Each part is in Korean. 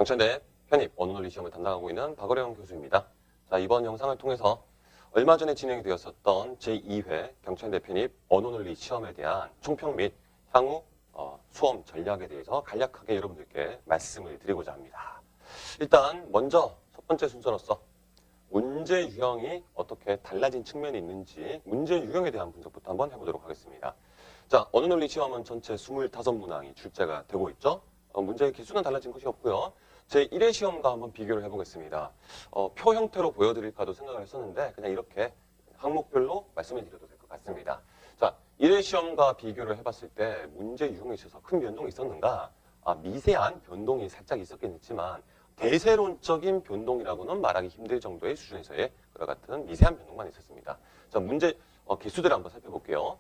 경찰대 편입 언어논리 시험을 담당하고 있는 박어령 교수입니다. 자, 이번 영상을 통해서 얼마 전에 진행이 되었었던 제2회 경찰대 편입 언어논리 시험에 대한 총평 및 향후 수험 전략에 대해서 간략하게 여러분들께 말씀을 드리고자 합니다. 일단 먼저 첫 번째 순서로서 문제 유형이 어떻게 달라진 측면이 있는지 문제 유형에 대한 분석부터 한번 해보도록 하겠습니다. 자, 언어논리 시험은 전체 25문항이 출제가 되고 있죠. 문제의 개수는 달라진 것이 없고요. 제1회 시험과 한번 비교를 해보겠습니다. 표 형태로 보여드릴까도 생각을 했었는데 그냥 이렇게 항목별로 말씀을 드려도 될 것 같습니다. 자, 1회 시험과 비교를 해봤을 때 문제 유형에 있어서 큰 변동이 있었는가? 미세한 변동이 살짝 있었긴 했지만 대세론적인 변동이라고는 말하기 힘들 정도의 수준에서의 그와 같은 미세한 변동만 있었습니다. 자, 문제 개수들을 한번 살펴볼게요.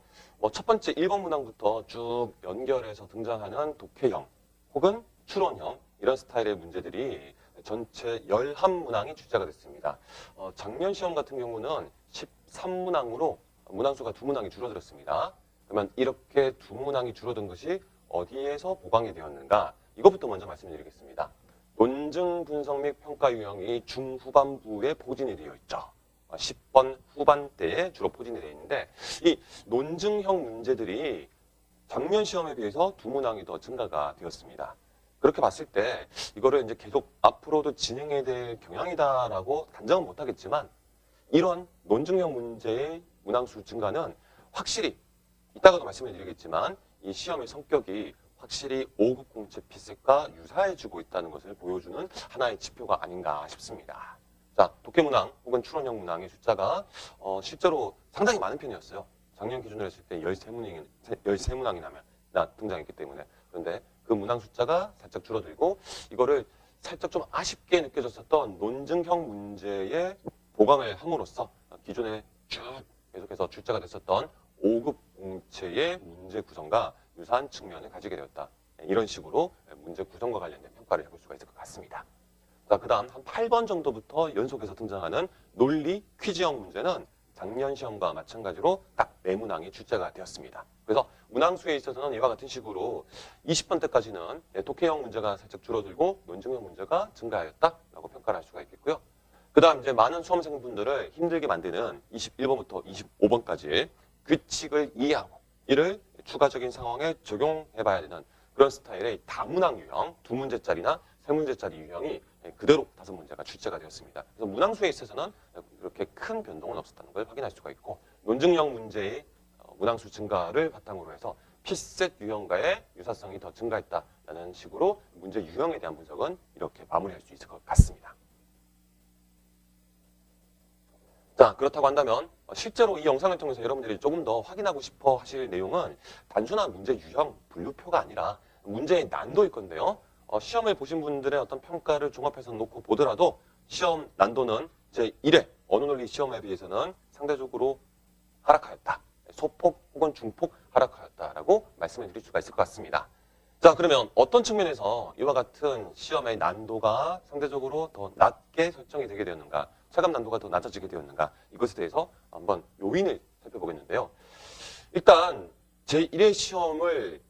첫 번째 1번 문항부터 쭉 연결해서 등장하는 독해형 혹은 추론형 이런 스타일의 문제들이 전체 11문항이 출제가 됐습니다. 작년 시험 같은 경우는 13문항으로 문항수가 2문항이 줄어들었습니다. 그러면 이렇게 2문항이 줄어든 것이 어디에서 보강이 되었는가? 이것부터 먼저 말씀드리겠습니다. 논증 분석 및 평가 유형이 중후반부에 포진이 되어 있죠. 10번 후반대에 주로 포진이 되어 있는데 이 논증형 문제들이 작년 시험에 비해서 2문항이 더 증가가 되었습니다. 그렇게 봤을 때 이거를 이제 계속 앞으로도 진행해야 될 경향이다라고 단정은 못하겠지만 이런 논증형 문제의 문항수 증가는 확실히 이따가도 말씀을 드리겠지만 이 시험의 성격이 확실히 5급 공채 필색과 유사해지고 있다는 것을 보여주는 하나의 지표가 아닌가 싶습니다. 자, 독해문항 혹은 추론형 문항의 숫자가 실제로 상당히 많은 편이었어요. 작년 기준으로 했을 때 13문항이나 등장했기 때문에. 그런데 그 문항 숫자가 살짝 줄어들고 이거를 살짝 좀 아쉽게 느껴졌었던 논증형 문제에 보강을 함으로써 기존에 쭉 계속해서 출제가 됐었던 5급 공채의 문제 구성과 유사한 측면을 가지게 되었다. 이런 식으로 문제 구성과 관련된 평가를 해볼 수가 있을 것 같습니다. 자, 그 다음 한 8번 정도부터 연속해서 등장하는 논리 퀴즈형 문제는 작년 시험과 마찬가지로 딱 4문항이 출제가 되었습니다. 그래서 문항수에 있어서는 이와 같은 식으로 20번대까지는 독해형 문제가 살짝 줄어들고 논증형 문제가 증가하였다라고 평가를 할 수가 있겠고요. 그 다음 이제 많은 수험생분들을 힘들게 만드는 21번부터 25번까지 규칙을 이해하고 이를 추가적인 상황에 적용해봐야 되는 그런 스타일의 다문항 유형, 2문제짜리나 3문제짜리 유형이 그대로 5문제가 출제가 되었습니다. 그래서 문항수에 있어서는 그렇게 큰 변동은 없었다는 걸 확인할 수가 있고 논증형 문제의 문항수 증가를 바탕으로 해서 필셋 유형과의 유사성이 더 증가했다라는 식으로 문제 유형에 대한 분석은 이렇게 마무리할 수 있을 것 같습니다. 자, 그렇다고 한다면 실제로 이 영상을 통해서 여러분들이 조금 더 확인하고 싶어 하실 내용은 단순한 문제 유형, 분류표가 아니라 문제의 난도일 건데요. 시험을 보신 분들의 어떤 평가를 종합해서 놓고 보더라도 시험 난도는 제1회 언어논리 시험에 비해서는 상대적으로 하락하였다. 소폭 혹은 중폭 하락하였다라고 말씀을 드릴 수가 있을 것 같습니다. 자, 그러면 어떤 측면에서 이와 같은 시험의 난도가 상대적으로 더 낮게 설정이 되게 되었는가, 체감 난도가 더 낮아지게 되었는가, 이것에 대해서 한번 요인을 살펴보겠는데요. 일단 제1회 시험을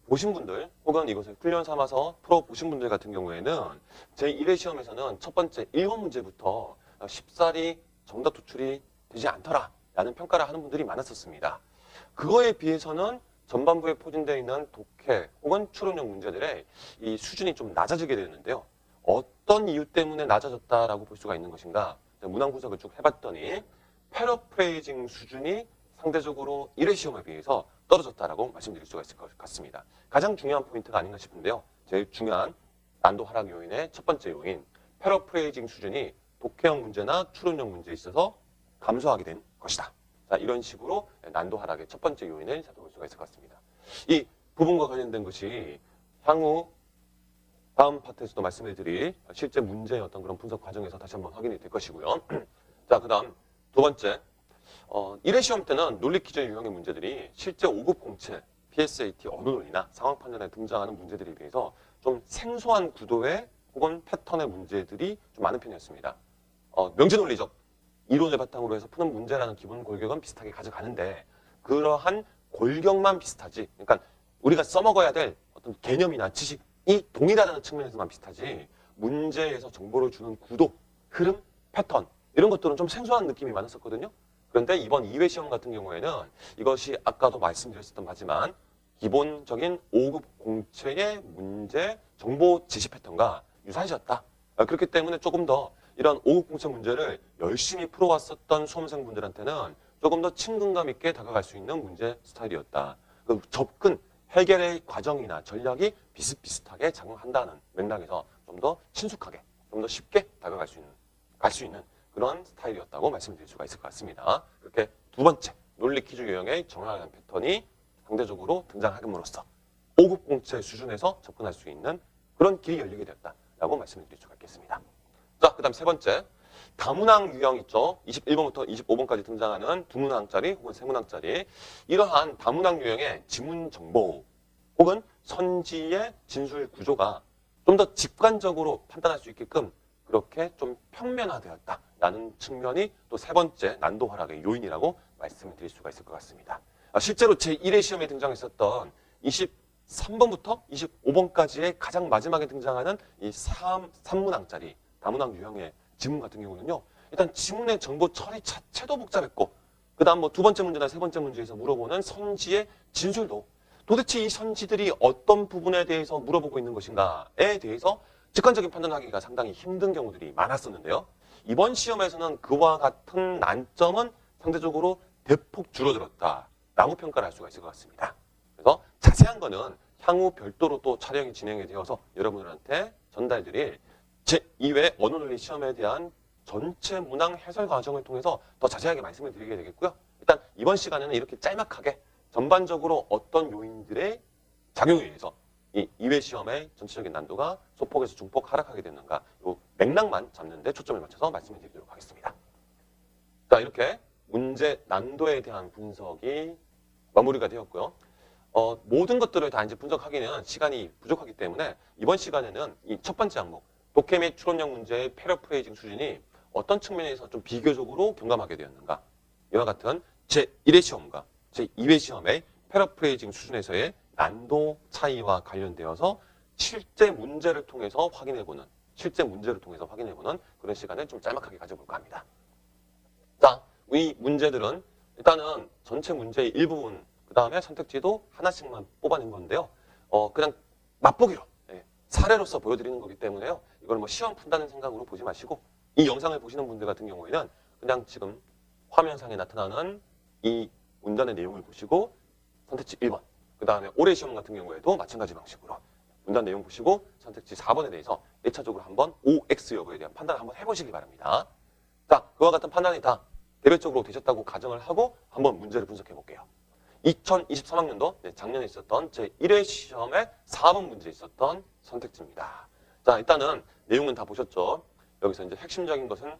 보신 분들 혹은 이것을 훈련 삼아서 풀어보신 분들 같은 경우에는 제1회 시험에서는 첫 번째 1번 문제부터 쉽사리 정답 도출이 되지 않더라라는 평가를 하는 분들이 많았었습니다. 그거에 비해서는 전반부에 포진되어 있는 독해 혹은 추론형 문제들의 이 수준이 좀 낮아지게 되었는데요. 어떤 이유 때문에 낮아졌다라고 볼 수가 있는 것인가? 문항 분석을 쭉 해봤더니 패러프레이징 수준이 상대적으로 1회 시험에 비해서 떨어졌다라고 말씀드릴 수가 있을 것 같습니다. 가장 중요한 포인트가 아닌가 싶은데요. 제일 중요한 난도 하락 요인의 첫 번째 요인, 패러프레이징 수준이 독해형 문제나 추론형 문제에 있어서 감소하게 된 것이다. 자, 이런 식으로 난도 하락의 첫 번째 요인을 살펴볼 수가 있을 것 같습니다. 이 부분과 관련된 것이 향후 다음 파트에서도 말씀을 드릴 실제 문제의 어떤 그런 분석 과정에서 다시 한번 확인이 될 것이고요. 자, 그 다음 두 번째. 1회 시험 때는 논리 퀴즈 유형의 문제들이 실제 5급 공채, PSAT 언어논리나 상황 판단에 등장하는 문제들에 비해서 좀 생소한 구도의 혹은 패턴의 문제들이 좀 많은 편이었습니다. 명제논리적 이론을 바탕으로 해서 푸는 문제라는 기본 골격은 비슷하게 가져가는데 그러한 골격만 비슷하지, 그러니까 우리가 써먹어야 될 어떤 개념이나 지식 동일하다는 측면에서만 비슷하지 문제에서 정보를 주는 구도, 흐름, 패턴 이런 것들은 좀 생소한 느낌이 많았었거든요. 그런데 이번 2회 시험 같은 경우에는 이것이 아까도 말씀드렸었던 바지만 기본적인 5급 공채의 문제 정보 제시 패턴과 유사해졌다. 그렇기 때문에 조금 더 이런 5급 공채 문제를 열심히 풀어왔었던 수험생분들한테는 조금 더 친근감 있게 다가갈 수 있는 문제 스타일이었다. 그 접근, 해결의 과정이나 전략이 비슷비슷하게 작용한다는 맥락에서 좀 더 친숙하게, 좀 더 쉽게 다가갈 수 있는, 갈 수 있는 그런 스타일이었다고 말씀드릴 수가 있을 것 같습니다. 그렇게 두 번째, 논리 퀴즈 유형의 정확한 패턴이 상대적으로 등장함으로써 5급 공채 수준에서 접근할 수 있는 그런 길이 열리게 되었다라고 말씀을 드릴 수가 있겠습니다. 자, 그 다음 세 번째. 다문항 유형 있죠. 21번부터 25번까지 등장하는 두문항짜리 혹은 세문항짜리. 이러한 다문항 유형의 지문 정보 혹은 선지의 진술 구조가 좀 더 직관적으로 판단할 수 있게끔 그렇게 좀 평면화되었다라는 측면이 또 세 번째 난도 하락의 요인이라고 말씀을 드릴 수가 있을 것 같습니다. 실제로 제1회 시험에 등장했었던 23번부터 25번까지의 가장 마지막에 등장하는 이 3문항짜리 다문항 유형의 지문 같은 경우는요. 일단 지문의 정보 처리 자체도 복잡했고 그 다음 뭐 두 번째 문제나 세 번째 문제에서 물어보는 선지의 진술도 도대체 이 선지들이 어떤 부분에 대해서 물어보고 있는 것인가에 대해서 직관적인 판단하기가 상당히 힘든 경우들이 많았었는데요. 이번 시험에서는 그와 같은 난점은 상대적으로 대폭 줄어들었다라고 평가를 할 수가 있을 것 같습니다. 그래서 자세한 거는 향후 별도로 또 촬영이 진행이 되어서 여러분들한테 전달드릴 제2회 언어논리 시험에 대한 전체 문항 해설 과정을 통해서 더 자세하게 말씀을 드리게 되겠고요. 일단 이번 시간에는 이렇게 짤막하게 전반적으로 어떤 요인들의 작용에 의해서 이 2회 시험의 전체적인 난도가 소폭에서 중폭 하락하게 됐는가 이 맥락만 잡는 데 초점을 맞춰서 말씀을 드리도록 하겠습니다. 자, 이렇게 문제 난도에 대한 분석이 마무리가 되었고요. 모든 것들을 다 이제 분석하기는 시간이 부족하기 때문에 이번 시간에는 이 첫 번째 항목 독해 및 추론형 문제의 패러프레이징 수준이 어떤 측면에서 좀 비교적으로 경감하게 되었는가 이와 같은 제1회 시험과 제2회 시험의 패러프레이징 수준에서의 난도 차이와 관련되어서 실제 문제를 통해서 확인해보는 그런 시간을 좀 짤막하게 가져볼까 합니다. 자, 이 문제들은 일단은 전체 문제의 일부분 그 다음에 선택지도 하나씩만 뽑아낸 건데요. 그냥 맛보기로 사례로서 보여드리는 거기 때문에요. 이걸 뭐 시험 푼다는 생각으로 보지 마시고 이 영상을 보시는 분들 같은 경우에는 그냥 지금 화면상에 나타나는 이 문단의 내용을 보시고 선택지 1번 그 다음에 올해 시험 같은 경우에도 마찬가지 방식으로 문단 내용 보시고 선택지 4번에 대해서 1차적으로 한번 OX 여부에 대한 판단을 한번 해보시기 바랍니다. 자, 그와 같은 판단이 다 개별적으로 되셨다고 가정을 하고 한번 문제를 분석해 볼게요. 2023학년도 작년에 있었던 제1회 시험에 4번 문제에 있었던 선택지입니다. 자, 일단은 내용은 다 보셨죠? 여기서 이제 핵심적인 것은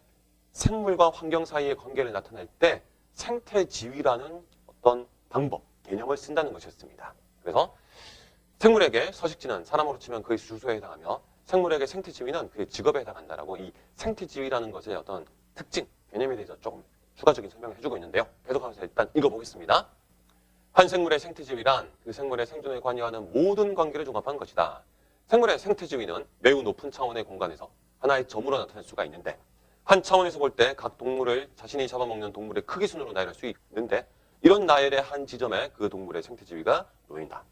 생물과 환경 사이의 관계를 나타낼 때 생태지위라는 어떤 방법, 개념을 쓴다는 것이었습니다. 그래서 생물에게 서식지는 사람으로 치면 그의 주소에 해당하며 생물에게 생태지위는 그의 직업에 해당한다라고 이 생태지위라는 것의 어떤 특징, 개념에 대해서 조금 추가적인 설명을 해주고 있는데요. 계속해서 일단 읽어보겠습니다. 한 생물의 생태지위란 그 생물의 생존에 관여하는 모든 관계를 종합한 것이다. 생물의 생태지위는 매우 높은 차원의 공간에서 하나의 점으로 나타낼 수가 있는데 한 차원에서 볼 때 각 동물을 자신이 잡아먹는 동물의 크기 순으로 나열할 수 있는데 이런 나열의 한 지점에 그 동물의 생태지위가 놓인다.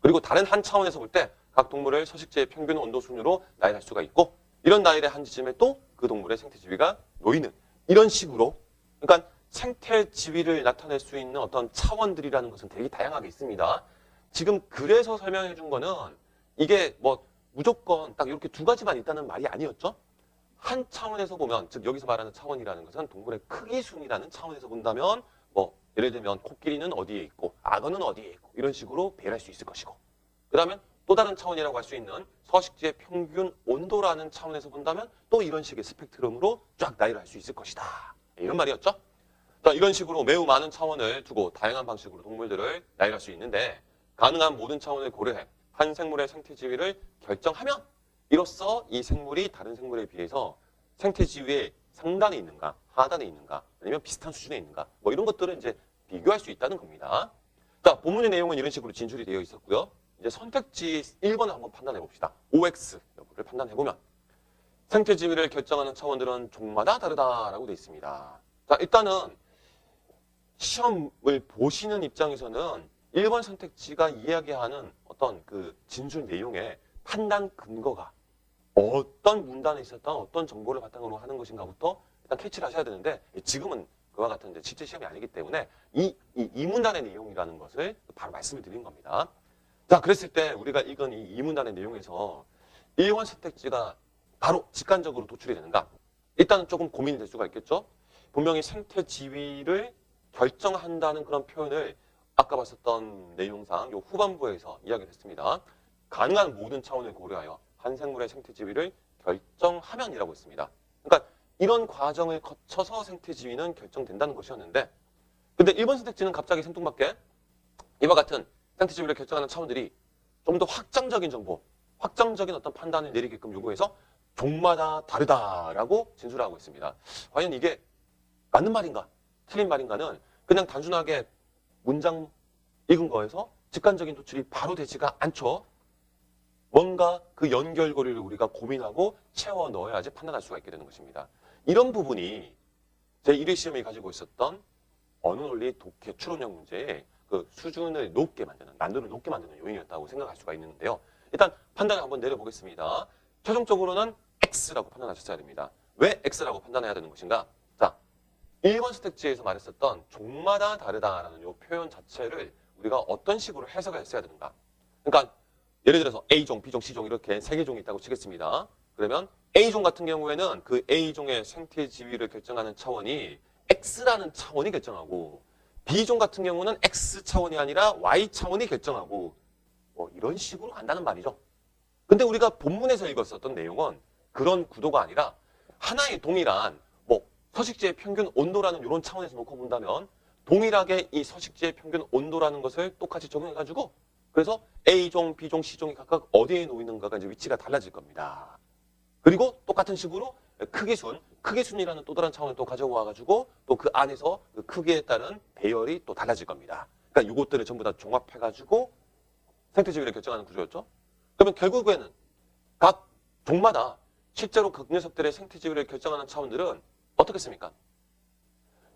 그리고 다른 한 차원에서 볼 때 각 동물을 서식지의 평균 온도 순으로 나열할 수가 있고 이런 나열의 한 지점에 또 그 동물의 생태지위가 놓이는 이런 식으로 그러니까 생태지위를 나타낼 수 있는 어떤 차원들이라는 것은 되게 다양하게 있습니다. 지금 그래서 설명해 준 거는 이게 뭐 무조건 딱 이렇게 두 가지만 있다는 말이 아니었죠. 한 차원에서 보면 즉 여기서 말하는 차원이라는 것은 동물의 크기 순이라는 차원에서 본다면 뭐 예를 들면 코끼리는 어디에 있고 악어는 어디에 있고 이런 식으로 배열할 수 있을 것이고 그다음에 또 다른 차원이라고 할 수 있는 서식지의 평균 온도라는 차원에서 본다면 또 이런 식의 스펙트럼으로 쫙 나열할 수 있을 것이다. 이런 말이었죠. 자, 이런 식으로 매우 많은 차원을 두고 다양한 방식으로 동물들을 나열할 수 있는데 가능한 모든 차원을 고려해 한 생물의 생태지위를 결정하면 이로써 이 생물이 다른 생물에 비해서 생태지위의 상단에 있는가 하단에 있는가 아니면 비슷한 수준에 있는가 뭐 이런 것들을 이제 비교할 수 있다는 겁니다. 자, 본문의 내용은 이런 식으로 진술이 되어 있었고요. 이제 선택지 1번을 한번 판단해 봅시다. OX 여부를 판단해 보면 생태 지위를 결정하는 차원들은 종마다 다르다라고 되어 있습니다. 자, 일단은 시험을 보시는 입장에서는 1번 선택지가 이야기하는 어떤 그 진술 내용의 판단 근거가 어떤 문단에 있었던 어떤 정보를 바탕으로 하는 것인가부터 일단 캐치를 하셔야 되는데, 지금은 그와 같은 이제 실제 시험이 아니기 때문에 이 문단의 내용이라는 것을 바로 말씀을 드린 겁니다. 자, 그랬을 때 우리가 읽은 이 문단의 내용에서 1번 선택지가 바로 직관적으로 도출이 되는가? 일단은 조금 고민이 될 수가 있겠죠. 분명히 생태 지위를 결정한다는 그런 표현을 아까 봤었던 내용상 요 후반부에서 이야기를 했습니다. 가능한 모든 차원을 고려하여 한 생물의 생태 지위를 결정하면이라고 했습니다. 그러니까 이런 과정을 거쳐서 생태 지위는 결정된다는 것이었는데, 근데 1번 선택지는 갑자기 생뚱맞게 이와 같은 생태 지위를 결정하는 차원들이 좀 더 확장적인 정보, 확장적인 어떤 판단을 내리게끔 요구해서 종마다 다르다라고 진술하고 있습니다. 과연 이게 맞는 말인가, 틀린 말인가는 그냥 단순하게 문장 읽은 거에서 직관적인 도출이 바로 되지가 않죠. 뭔가 그 연결고리를 우리가 고민하고 채워 넣어야지 판단할 수가 있게 되는 것입니다. 이런 부분이 제1회 시험이 가지고 있었던 언어논리 독해 추론형 문제의 그 수준을 높게 만드는, 난도를 높게 만드는 요인이었다고 생각할 수가 있는데요. 일단 판단을 한번 내려보겠습니다. 최종적으로는 X라고 판단하셨어야 됩니다. 왜 X라고 판단해야 되는 것인가? 자, 1번 선택지에서 말했었던 종마다 다르다라는 이 표현 자체를 우리가 어떤 식으로 해석을 했어야 되는가? 그러니까 예를 들어서 A종, B종, C종 이렇게 세 개 종이 있다고 치겠습니다. 그러면 A종 같은 경우에는 그 A종의 생태 지위를 결정하는 차원이 X라는 차원이 결정하고, B종 같은 경우는 X 차원이 아니라 Y 차원이 결정하고, 뭐 이런 식으로 간다는 말이죠. 근데 우리가 본문에서 읽었었던 내용은 그런 구도가 아니라 하나의 동일한 뭐 서식지의 평균 온도라는 이런 차원에서 놓고 본다면 동일하게 이 서식지의 평균 온도라는 것을 똑같이 적용해가지고, 그래서 A종, B종, C종이 각각 어디에 놓이는가가 이제 위치가 달라질 겁니다. 그리고 똑같은 식으로 크기순이라는 또 다른 차원을 또 가져와가지고 또 그 안에서 그 크기에 따른 배열이 또 달라질 겁니다. 그러니까 이것들을 전부 다 종합해가지고 생태 지위를 결정하는 구조였죠. 그러면 결국에는 각 종마다 실제로 그 녀석들의 생태 지위를 결정하는 차원들은 어떻겠습니까?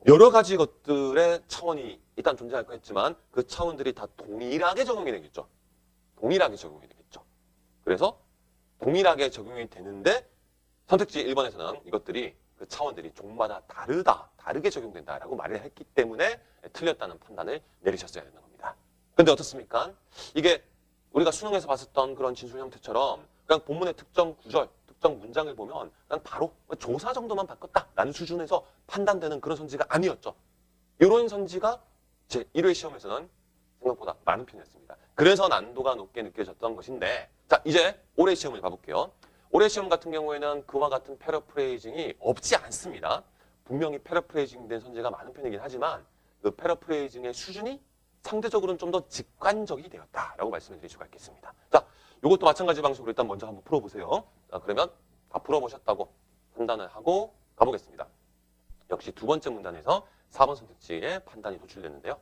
여러 가지 것들의 차원이 일단 존재할 거겠지만 그 차원들이 다 동일하게 적용이 되겠죠. 동일하게 적용이 되겠죠. 그래서 동일하게 적용이 되는데 선택지 1번에서는 이것들이 그 차원들이 종마다 다르게 적용된다라고 말을 했기 때문에 틀렸다는 판단을 내리셨어야 되는 겁니다. 근데 어떻습니까? 이게 우리가 수능에서 봤었던 그런 진술 형태처럼 그냥 본문의 특정 구절, 특정 문장을 보면 그냥 바로 조사 정도만 바꿨다라는 수준에서 판단되는 그런 선지가 아니었죠. 이런 선지가 제 1회 시험에서는 생각보다 많은 편이었습니다. 그래서 난도가 높게 느껴졌던 것인데, 자, 이제 올해 시험을 봐볼게요. 올해 시험 같은 경우에는 그와 같은 패러프레이징이 없지 않습니다. 분명히 패러프레이징 된 선지가 많은 편이긴 하지만 그 패러프레이징의 수준이 상대적으로는 좀 더 직관적이 되었다라고 말씀을 드릴 수가 있겠습니다. 자, 이것도 마찬가지 방식으로 일단 먼저 한번 풀어보세요. 자, 그러면 다 풀어보셨다고 판단을 하고 가보겠습니다. 역시 두 번째 문단에서 4번 선택지의 판단이 도출됐는데요.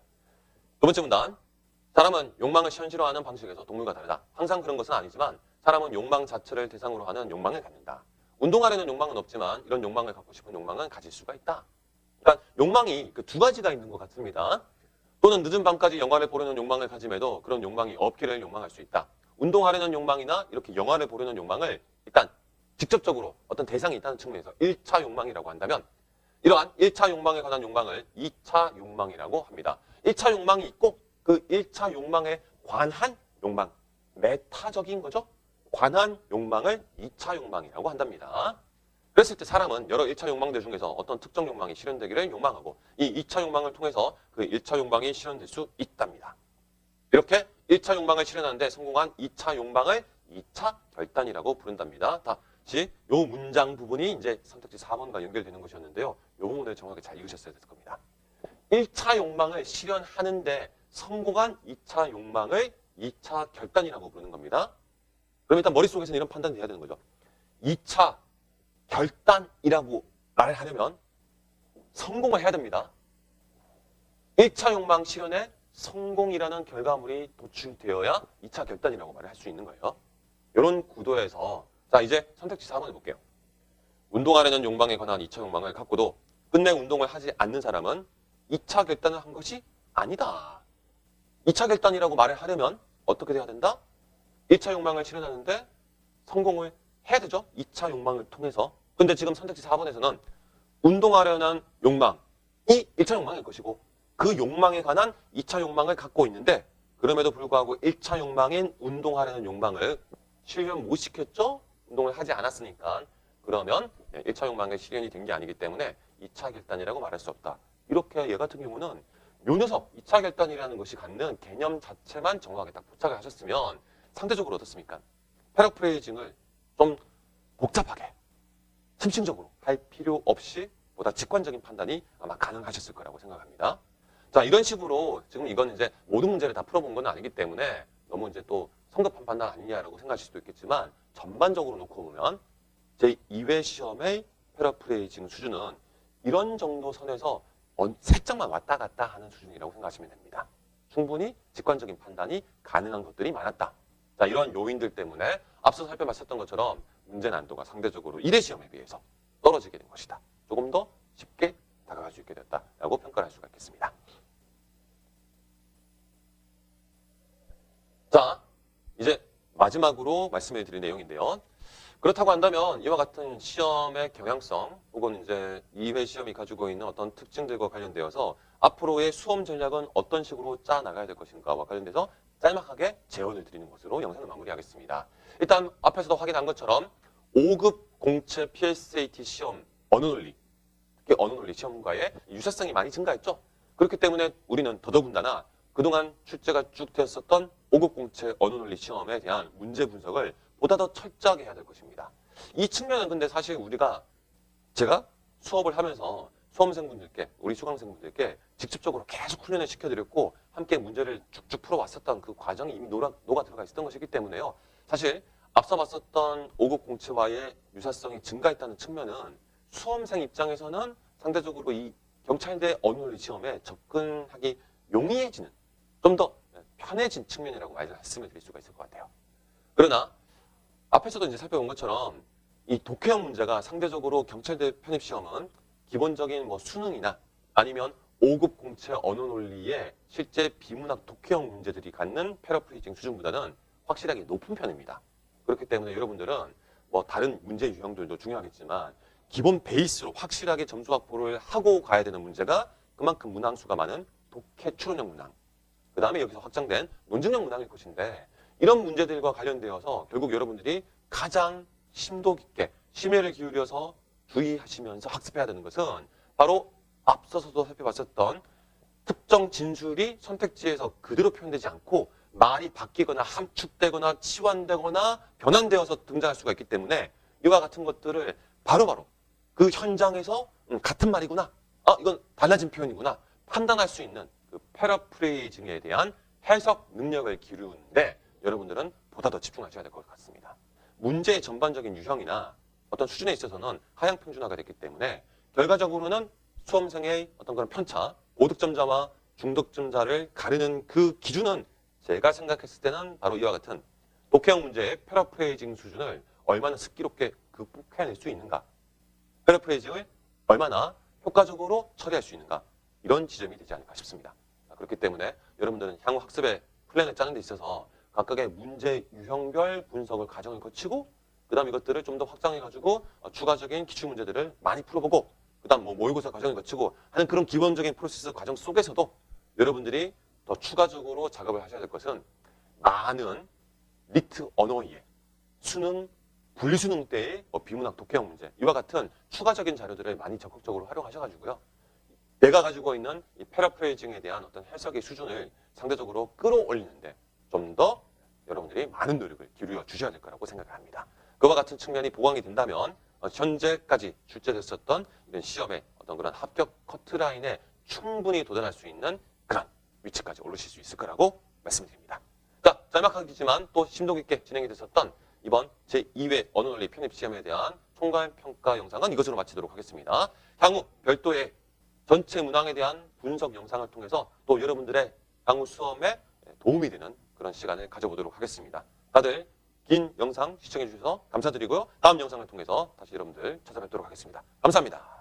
두 번째 문단, 사람은 욕망을 현실화하는 방식에서 동물과 다르다. 항상 그런 것은 아니지만 사람은 욕망 자체를 대상으로 하는 욕망을 갖는다. 운동하려는 욕망은 없지만 이런 욕망을 갖고 싶은 욕망은 가질 수가 있다. 그러니까 욕망이 그 두 가지가 있는 것 같습니다. 또는 늦은 밤까지 영화를 보려는 욕망을 가짐에도 그런 욕망이 없기를 욕망할 수 있다. 운동하려는 욕망이나 이렇게 영화를 보려는 욕망을 일단 직접적으로 어떤 대상이 있다는 측면에서 1차 욕망이라고 한다면 이러한 1차 욕망에 관한 욕망을 2차 욕망이라고 합니다. 1차 욕망이 있고 그 1차 욕망에 관한 욕망, 메타적인 거죠. 관한 욕망을 2차 욕망이라고 한답니다. 그랬을 때 사람은 여러 1차 욕망들 중에서 어떤 특정 욕망이 실현되기를 욕망하고 이 2차 욕망을 통해서 그 1차 욕망이 실현될 수 있답니다. 이렇게 1차 욕망을 실현하는데 성공한 2차 욕망을 2차 결단이라고 부른답니다. 다시 이 문장 부분이 이제 선택지 4번과 연결되는 것이었는데요. 이 부분을 정확하게 잘 읽으셨어야 될 겁니다. 1차 욕망을 실현하는데 성공한 2차 욕망을 2차 결단이라고 부르는 겁니다. 그럼 일단 머릿속에서는 이런 판단을 해야 되는 거죠. 2차 결단이라고 말을 하려면 성공을 해야 됩니다. 1차 욕망 실현에 성공이라는 결과물이 도출되어야 2차 결단이라고 말을 할 수 있는 거예요. 이런 구도에서 자 이제 선택지 4번 해볼게요. 운동하려는 욕망에 관한 2차 욕망을 갖고도 끝내 운동을 하지 않는 사람은 2차 결단을 한 것이 아니다. 2차 결단이라고 말을 하려면 어떻게 돼야 된다? 1차 욕망을 실현하는데 성공을 해야 되죠. 2차 욕망을 통해서. 근데 지금 선택지 4번에서는 운동하려는 욕망이 1차 욕망일 것이고 그 욕망에 관한 2차 욕망을 갖고 있는데 그럼에도 불구하고 1차 욕망인 운동하려는 욕망을 실현 못 시켰죠? 운동을 하지 않았으니까. 그러면 1차 욕망의 실현이 된 게 아니기 때문에 2차 결단이라고 말할 수 없다. 이렇게 얘 같은 경우는 요 녀석 2차 결단이라는 것이 갖는 개념 자체만 정확하게 딱 포착을 하셨으면 상대적으로 어떻습니까? 패러프레이징을 좀 복잡하게 심층적으로 할 필요 없이 보다 직관적인 판단이 아마 가능하셨을 거라고 생각합니다. 자, 이런 식으로 지금 이건 이제 모든 문제를 다 풀어본 건 아니기 때문에 너무 이제 또 성급한 판단 아니냐라고 생각하실 수도 있겠지만 전반적으로 놓고 보면 제2회 시험의 패러프레이징 수준은 이런 정도 선에서 살짝만 왔다 갔다 하는 수준이라고 생각하시면 됩니다. 충분히 직관적인 판단이 가능한 것들이 많았다. 자, 이런 요인들 때문에 앞서 살펴봤었던 것처럼 문제 난도가 상대적으로 1회 시험에 비해서 떨어지게 된 것이다. 조금 더 쉽게 다가갈 수 있게 됐다라고 평가를 할 수가 있겠습니다. 자, 이제 마지막으로 말씀을 드릴 내용인데요. 그렇다고 한다면 이와 같은 시험의 경향성 혹은 이제 2회 시험이 가지고 있는 어떤 특징들과 관련되어서 앞으로의 수험 전략은 어떤 식으로 짜 나가야 될 것인가와 관련돼서 짤막하게 제언을 드리는 것으로 영상을 마무리하겠습니다. 일단 앞에서도 확인한 것처럼 5급 공채 PSAT 시험 언어논리, 특히 언어논리 시험과의 유사성이 많이 증가했죠. 그렇기 때문에 우리는 더더군다나 그동안 출제가 쭉 되었었던 5급 공채 언어논리 시험에 대한 문제 분석을 보다 더 철저하게 해야 될 것입니다. 이 측면은 근데 사실 제가 수업을 하면서 수험생분들께, 우리 수강생분들께 직접적으로 계속 훈련을 시켜드렸고 함께 문제를 쭉쭉 풀어왔었던 그 과정이 이미 녹아 들어가 있었던 것이기 때문에요. 사실 앞서 봤었던 5급 공채와의 유사성이 증가했다는 측면은 수험생 입장에서는 상대적으로 이 경찰대 언어논리 시험에 접근하기 용이해지는, 좀 더 편해진 측면이라고 말씀을 드릴 수가 있을 것 같아요. 그러나 앞에서도 이제 살펴본 것처럼 이 독해형 문제가 상대적으로 경찰대 편입시험은 기본적인 수능이나 아니면 5급 공채 언어논리의 실제 비문학 독해형 문제들이 갖는 패러프레이징 수준보다는 확실하게 높은 편입니다. 그렇기 때문에 여러분들은 다른 문제 유형들도 중요하겠지만 기본 베이스로 확실하게 점수 확보를 하고 가야 되는 문제가 그만큼 문항수가 많은 독해 추론형 문항, 그 다음에 여기서 확장된 논증형 문항일 것인데 이런 문제들과 관련되어서 결국 여러분들이 가장 심도 깊게 심혈을 기울여서 주의하시면서 학습해야 되는 것은 바로 앞서서도 살펴봤었던 특정 진술이 선택지에서 그대로 표현되지 않고 말이 바뀌거나 함축되거나 치환되거나 변환되어서 등장할 수가 있기 때문에 이와 같은 것들을 바로바로 그 현장에서 같은 말이구나, 이건 달라진 표현이구나 판단할 수 있는 그 패러프레이징에 대한 해석 능력을 기르는데 여러분들은 보다 더 집중하셔야 될 것 같습니다. 문제의 전반적인 유형이나 어떤 수준에 있어서는 하향 평준화가 됐기 때문에 결과적으로는 수험생의 어떤 그런 편차, 고득점자와 중득점자를 가르는 그 기준은 제가 생각했을 때는 바로 이와 같은 독해형 문제의 패러프레이징 수준을 얼마나 슬기롭게 극복해낼 수 있는가, 패러프레이징을 얼마나 효과적으로 처리할 수 있는가, 이런 지점이 되지 않을까 싶습니다. 그렇기 때문에 여러분들은 향후 학습의 플랜을 짜는 데 있어서 각각의 문제 유형별 분석을 과정을 거치고 그 다음 이것들을 좀 더 확장해가지고 추가적인 기출문제들을 많이 풀어보고 그 다음 모의고사 과정을 거치고 하는 그런 기본적인 프로세스 과정 속에서도 여러분들이 더 추가적으로 작업을 하셔야 될 것은 많은 리트 언어의 수능, 분리수능 때의 비문학 독해형 문제 이와 같은 추가적인 자료들을 많이 적극적으로 활용하셔가지고요. 내가 가지고 있는 이 패러프레이징에 대한 어떤 해석의 수준을 상대적으로 끌어올리는데 좀 더 여러분들이 많은 노력을 기울여 주셔야 될 거라고 생각을 합니다. 그와 같은 측면이 보강이 된다면 현재까지 출제됐었던 이런 시험의 어떤 그런 합격 커트라인에 충분히 도전할 수 있는 그런 위치까지 오르실 수 있을 거라고 말씀드립니다. 자, 짤막하지만 또 심도 깊게 진행이 됐었던 이번 제2회 언어논리 편입시험에 대한 총괄평가 영상은 이것으로 마치도록 하겠습니다. 향후 별도의 전체 문항에 대한 분석 영상을 통해서 또 여러분들의 향후 수험에 도움이 되는 그런 시간을 가져보도록 하겠습니다. 다들 긴 영상 시청해 주셔서 감사드리고요. 다음 영상을 통해서 다시 여러분들 찾아뵙도록 하겠습니다. 감사합니다.